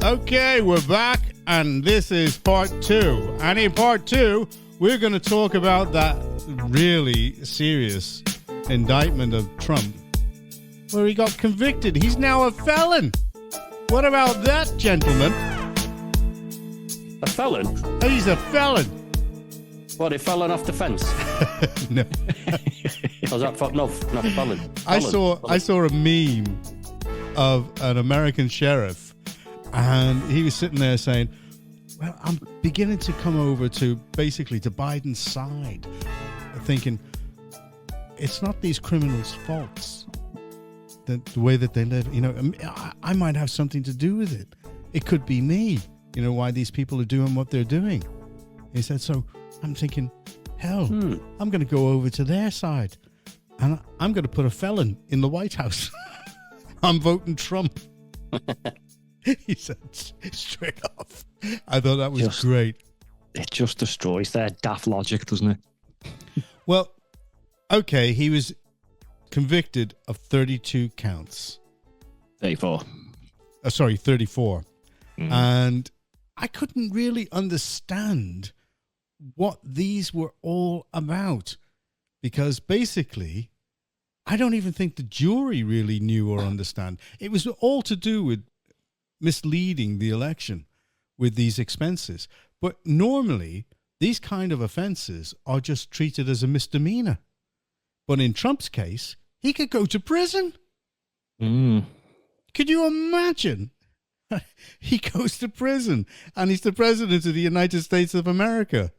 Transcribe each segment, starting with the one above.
Okay, we're back, and this is part 2. And in part 2, we're going to talk about that really serious indictment of Trump, where he got convicted. He's now a felon. What about that, gentlemen? A felon? He's a felon. What, he fell off the fence? No. Was that not felon? I saw a meme of an American sheriff, and he was sitting there saying, well, I'm beginning to come over to basically to Biden's side, thinking it's not these criminals' faults, the way that they live. You know, I might have something to do with it. It could be me, you know, why these people are doing what they're doing. He said, so I'm thinking, hell, I'm going to go over to their side, and I'm going to put a felon in the White House. I'm voting Trump. He said straight off. I thought that was great. It just destroys their daft logic, doesn't it? Well, okay, he was convicted of 32 counts. 34. 34. And I couldn't really understand what these were all about, because basically I don't even think the jury really knew or understand. It was all to do with misleading the election with these expenses. But normally these kind of offenses are just treated as a misdemeanor. But in Trump's case, he could go to prison. Could you imagine? He goes to prison, and he's the president of the United States of America.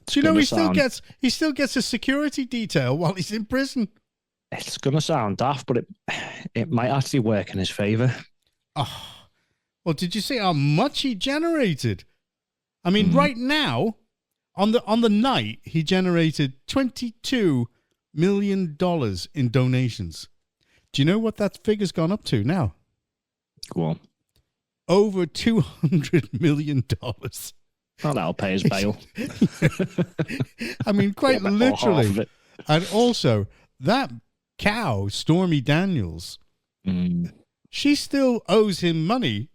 Do you know he still gets a security detail while he's in prison? It's going to sound daft, but it might actually work in his favor. Oh, well, did you see how much he generated? I mean, right now, on the night, he generated $22 million in donations. Do you know what that figure's gone up to now? Go on. Over $200 million. Oh, that'll pay his bail. I mean, quite literally. And also, that cow, Stormy Daniels, she still owes him money,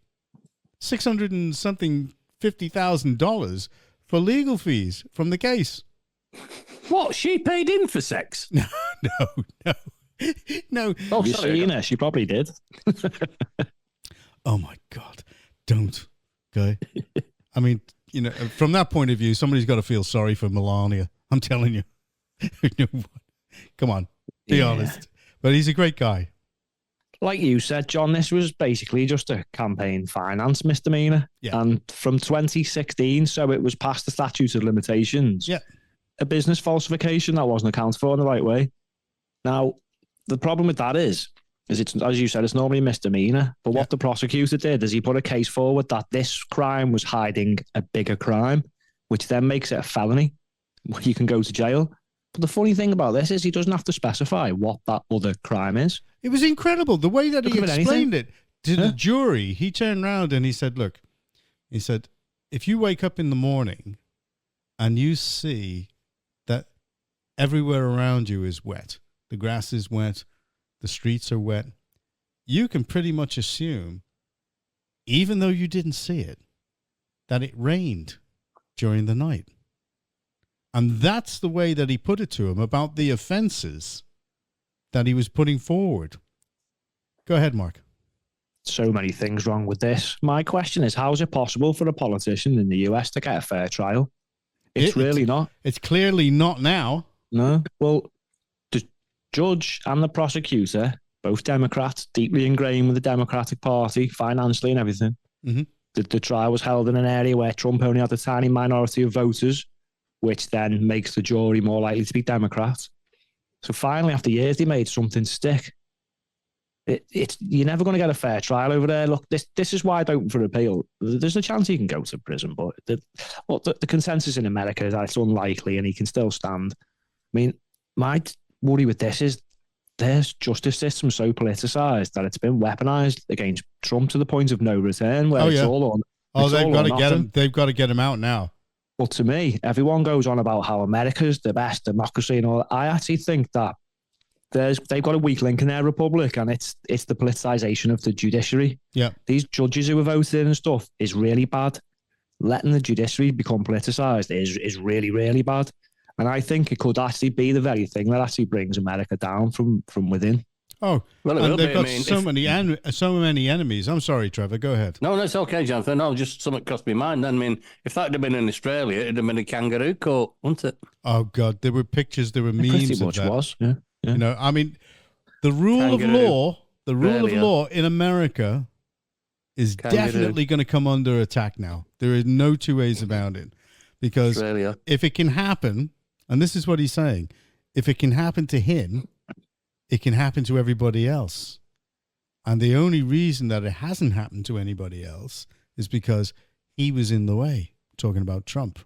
$600 and something $50,000 for legal fees from the case. What? She paid in for sex? No. Oh, sorry, Ina, she probably did. Oh my God! Don't. Okay. I mean, you know, from that point of view, somebody's got to feel sorry for Melania. I'm telling you. Come on, be honest. But he's a great guy. Like you said, John, this was basically just a campaign finance misdemeanor. Yeah. And from 2016, so it was past the statute of limitations. Yeah. A business falsification that wasn't accounted for in the right way. Now, the problem with that is it's, as you said, it's normally a misdemeanor. But what the prosecutor did is he put a case forward that this crime was hiding a bigger crime, which then makes it a felony. You can go to jail. But the funny thing about this is he doesn't have to specify what that other crime is. It was incredible. The way that he explained it to the jury, he turned around and he said, look, he said, if you wake up in the morning and you see that everywhere around you is wet, the grass is wet, the streets are wet, you can pretty much assume, even though you didn't see it, that it rained during the night. And that's the way that he put it to him about the offenses that he was putting forward. Go ahead, Mark. So many things wrong with this. My question is, how is it possible for a politician in the US to get a fair trial? It's really not. It's clearly not now. No. Well, the judge and the prosecutor, both Democrats, deeply ingrained with the Democratic Party, financially and everything. Mm-hmm. The trial was held in an area where Trump only had a tiny minority of voters, which then makes the jury more likely to be Democrats. So finally, after years, they made something stick. You're never going to get a fair trial over there. Look, this is wide open for appeal. There's a chance he can go to prison, but the consensus in America is that it's unlikely and he can still stand. I mean, my worry with this is their justice system so politicized that it's been weaponized against Trump to the point of no return, where it's all on. They've got to get him. They've got to get him out now. But to me, everyone goes on about how America's the best democracy and all. I actually think that they've got a weak link in their republic, and it's the politicization of the judiciary. Yeah. These judges who are voted in and stuff is really bad. Letting the judiciary become politicized is really, really bad. And I think it could actually be the very thing that actually brings America down from within. Oh, well, and they've got so many enemies. I'm sorry, Trevor. Go ahead. No, it's okay, Jonathan. No, just something crossed my mind. Then, I mean, if that had been in Australia, it'd have been a kangaroo court, wouldn't it? Oh God, there were pictures, there were memes. Pretty much of that. Was. Yeah. You know, I mean, the rule of law in America is definitely going to come under attack now. There is no two ways about it, because if it can happen, and this is what he's saying, if it can happen to him, it can happen to everybody else. And the only reason that it hasn't happened to anybody else is because he was in the way, talking about Trump.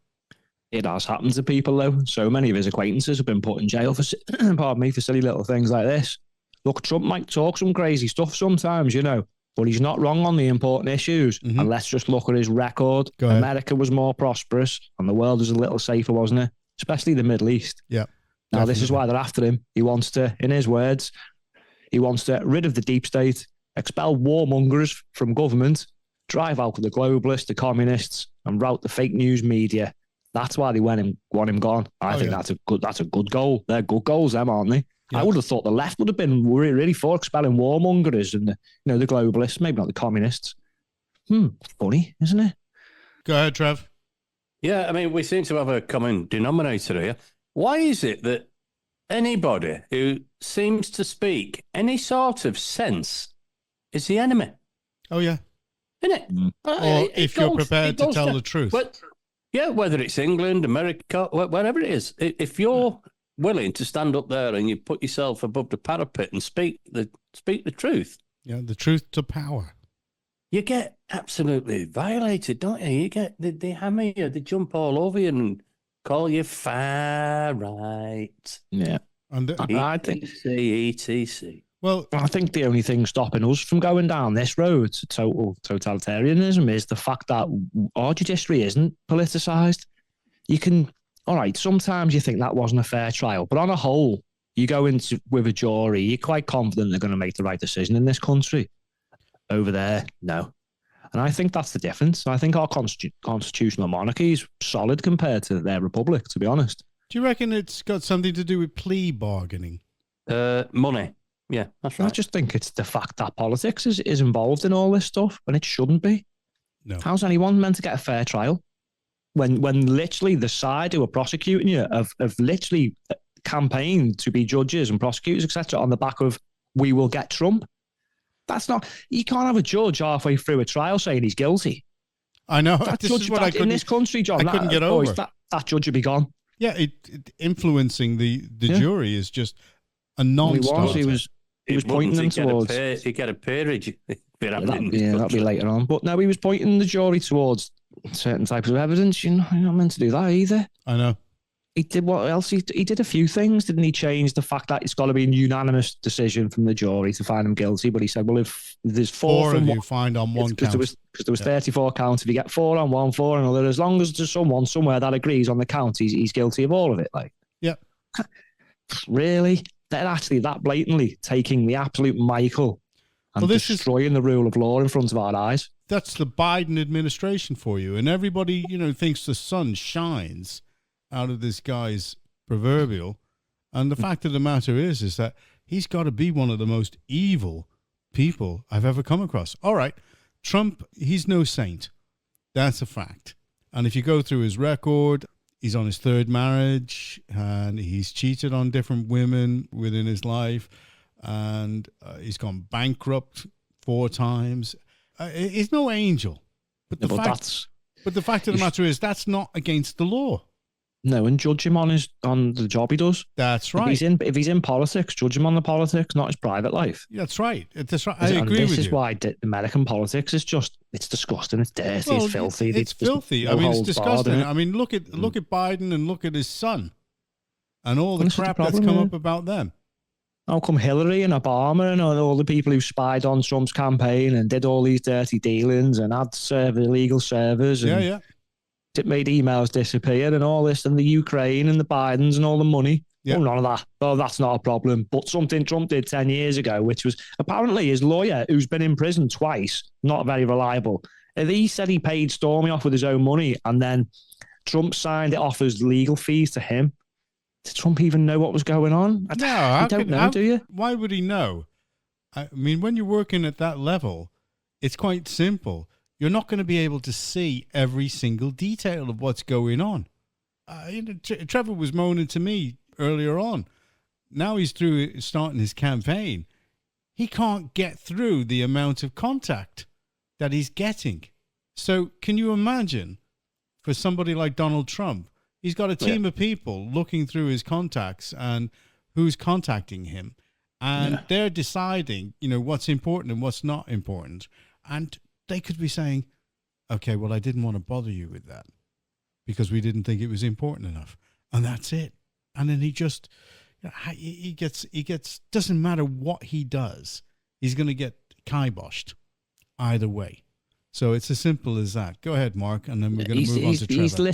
It has happened to people, though. So many of his acquaintances have been put in jail for, for silly little things like this. Look, Trump might talk some crazy stuff sometimes, you know, but he's not wrong on the important issues. Mm-hmm. And let's just look at his record. America was more prosperous and the world was a little safer, wasn't it? Especially the Middle East. Yeah. Now, this is why they're after him. He wants to, in his words, he wants to rid of the deep state, expel warmongers from government, drive out the globalists, the communists, and rout the fake news media. That's why they want him gone. I think that's a good goal. They're good goals, them, aren't they? Yeah. I would have thought the left would have been really for expelling warmongers and the globalists, maybe not the communists. Funny, isn't it? Go ahead, Trev. Yeah, I mean, we seem to have a common denominator here. Why is it that anybody who seems to speak any sort of sense is the enemy? Oh, yeah. Isn't it? Or if you're prepared to tell the truth. Yeah, whether it's England, America, wherever it is. If you're willing to stand up there and you put yourself above the parapet and speak the truth. Yeah, the truth to power. You get absolutely violated, don't you? You get, they hammer you, they jump all over you and call you far right. Yeah. And I think ETC. Well, I think the only thing stopping us from going down this road to total totalitarianism is the fact that our judiciary isn't politicised. You can, all right, sometimes you think that wasn't a fair trial, but on a whole, you go into with a jury, you're quite confident they're going to make the right decision in this country. Over there, no. And I think that's the difference. I think our constitutional monarchy is solid compared to their republic, to be honest. Do you reckon it's got something to do with plea bargaining? Money. Yeah, that's right. I just think it's the fact that politics is involved in all this stuff, and it shouldn't be. No. How's anyone meant to get a fair trial? When literally the side who are prosecuting you have literally campaigned to be judges and prosecutors, etc., on the back of, we will get Trump. That's not, you can't have a judge halfway through a trial saying he's guilty. I know. In this country, John, I couldn't get over. That judge would be gone. Yeah, it influencing the jury is just a non-starter. He was pointing them towards. You get a peerage. That'll be later on. But no, he was pointing the jury towards certain types of evidence. You're not meant to do that either. I know. He did what else? He did a few things, didn't he? Change the fact that it's got to be a unanimous decision from the jury to find him guilty. But he said, well, if there's four of you find on one count, because there was 34 counts. If you get 4 on one, 4 on another, as long as there's someone somewhere that agrees on the count, he's guilty of all of it. Like, yeah, really, they're actually that blatantly taking the absolute Michael and destroying the rule of law in front of our eyes. That's the Biden administration for you, and everybody thinks the sun shines out of this guy's proverbial, and the fact of the matter is that he's got to be one of the most evil people I've ever come across. All right, Trump, he's no saint. That's a fact. And if you go through his record, he's on his 3rd marriage, and he's cheated on different women within his life, and he's gone bankrupt 4 times. He's no angel. But the fact of the matter is that's not against the law. No, and judge him on the job he does. That's right. If he's in politics, judge him on the politics, not his private life. That's right. That's right. I agree with you. This is why American politics is it's disgusting. It's dirty. It's filthy. It's filthy. It's disgusting. Look at Biden and look at his son, and all the crap that's come up about them. How come Hillary and Obama and all the people who spied on Trump's campaign and did all these dirty dealings and had illegal servers and it made emails disappear and all this, and the Ukraine and the Bidens and all the money. Yeah. Oh, none of that. Oh, that's not a problem. But something Trump did 10 years ago, which was apparently his lawyer, who's been in prison twice, not very reliable. He said he paid Stormy off with his own money, and then Trump signed it off as legal fees to him. Did Trump even know what was going on? You don't know, do you? Why would he know? I mean, when you're working at that level, it's quite simple. You're not going to be able to see every single detail of what's going on. Trevor was moaning to me earlier on. Now he's through starting his campaign. He can't get through the amount of contact that he's getting. So can you imagine for somebody like Donald Trump, he's got a team of people looking through his contacts and who's contacting him. And they're deciding, what's important and what's not important. And they could be saying, okay, well, I didn't want to bother you with that because we didn't think it was important enough. And that's it. And then he just, he gets, doesn't matter what he does, he's going to get kiboshed either way. So it's as simple as that. Go ahead, Mark, and then we're going to move on to Trevor.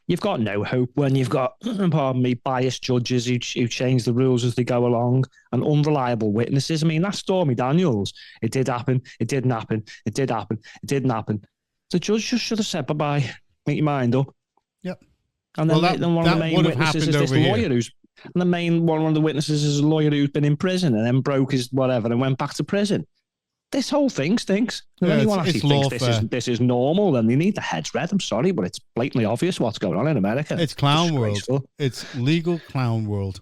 You've got no hope when you've got, pardon me, biased judges who change the rules as they go along and unreliable witnesses. I mean, that's Stormy Daniels. It did happen. It didn't happen. It did happen. It didn't happen. The judge just should have said bye-bye. Make your mind up. Yep. And then one of the main witnesses is this lawyer who's... And one of the witnesses is a lawyer who's been in prison and then broke his whatever and went back to prison. This whole thing stinks. If anyone actually thinks this is normal, then they need the heads read. I'm sorry, but it's blatantly obvious what's going on in America. It's clown world. It's legal clown world.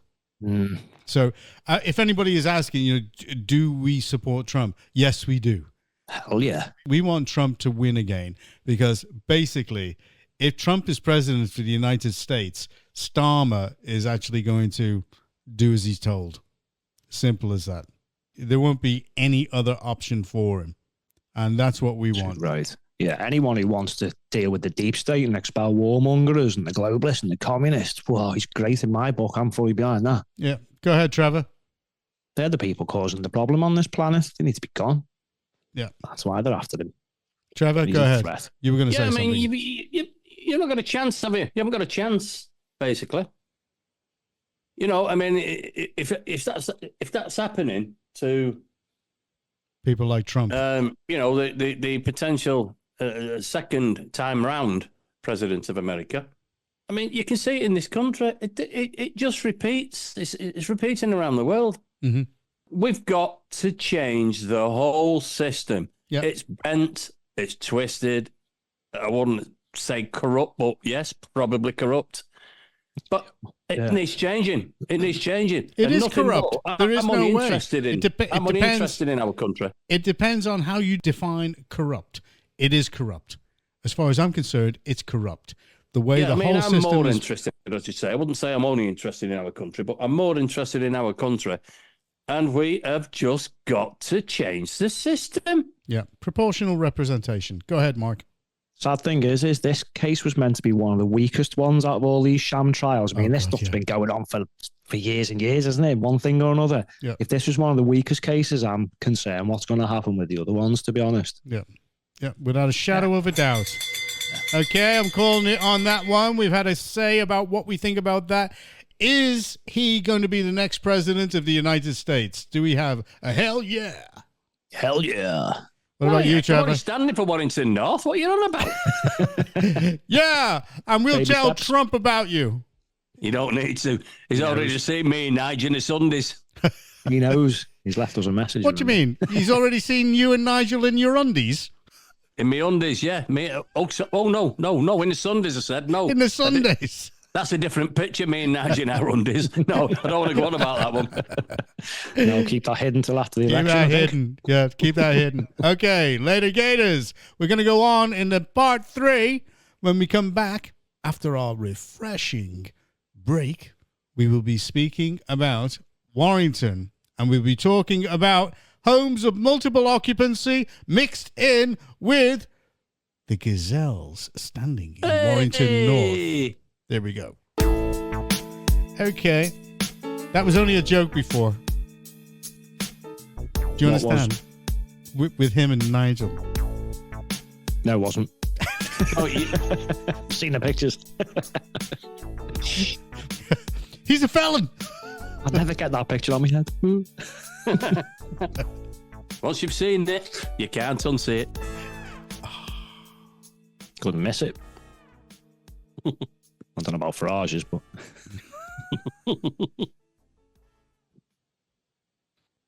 So if anybody is asking, do we support Trump? Yes, we do. Hell yeah. We want Trump to win again because basically, if Trump is president for the United States, Starmer is actually going to do as he's told. Simple as that. There won't be any other option for him. And that's what we want. Right. Yeah, anyone who wants to deal with the deep state and expel warmongers and the globalists and the communists, well, he's great in my book. I'm fully behind that. Yeah. Go ahead, Trevor. They're the people causing the problem on this planet. They need to be gone. Yeah. That's why they're after him. Trevor, go ahead. Threat. You were going to say something. You've not got a chance, have you? You haven't got a chance, basically. If that's happening to people like Trump, the potential second time round president of America. I mean, you can see it in this country. It just repeats. It's repeating around the world. Mm-hmm. We've got to change the whole system. Yep. It's bent. It's twisted. I wouldn't say corrupt, but yes, probably corrupt. But it needs changing. It needs changing. It is corrupt. There is no way. I'm only interested in our country. It depends on how you define corrupt. It is corrupt. As far as I'm concerned, it's corrupt. The way whole system is... I'm more interested, as you say. I wouldn't say I'm only interested in our country, but I'm more interested in our country. And we have just got to change the system. Yeah. Proportional representation. Go ahead, Mark. Sad thing is this case was meant to be one of the weakest ones out of all these sham trials. I mean, this stuff's been going on for years and years, hasn't it? One thing or another. Yeah. If this was one of the weakest cases, I'm concerned what's going to happen with the other ones, to be honest. Yeah. Yeah, without a shadow of a doubt. Okay, I'm calling it on that one. We've had a say about what we think about that. Is he going to be the next president of the United States? Do we have a hell yeah? Hell yeah. What about you, Trevor? You're standing for Warrington North. What are you on about? Yeah, and we'll tell Trump about you. You don't need to. He's already seen me and Nigel in the Sundays. He knows. He's left us a message. What do you mean? He's already seen you and Nigel in your undies? In my undies, yeah. No. In the Sundays, I said. No. In the Sundays. That's a different picture, me and Nigel in our undies. No, I don't want to go on about that one. No, keep that hidden till after the election. Keep that hidden. Yeah, keep that hidden. Okay, later, Gators. We're going to go on in the part 3. When we come back, after our refreshing break, we will be speaking about Warrington. And we'll be talking about homes of multiple occupancy mixed in with the Gazelles standing in Warrington North. There we go. Okay. That was only a joke before. Do you understand? With him and Nigel. No, it wasn't. Seen the pictures. He's a felon. I'd never get that picture on my head. Once you've seen it, you can't unsee it. Couldn't miss it. I don't know about Farage's, but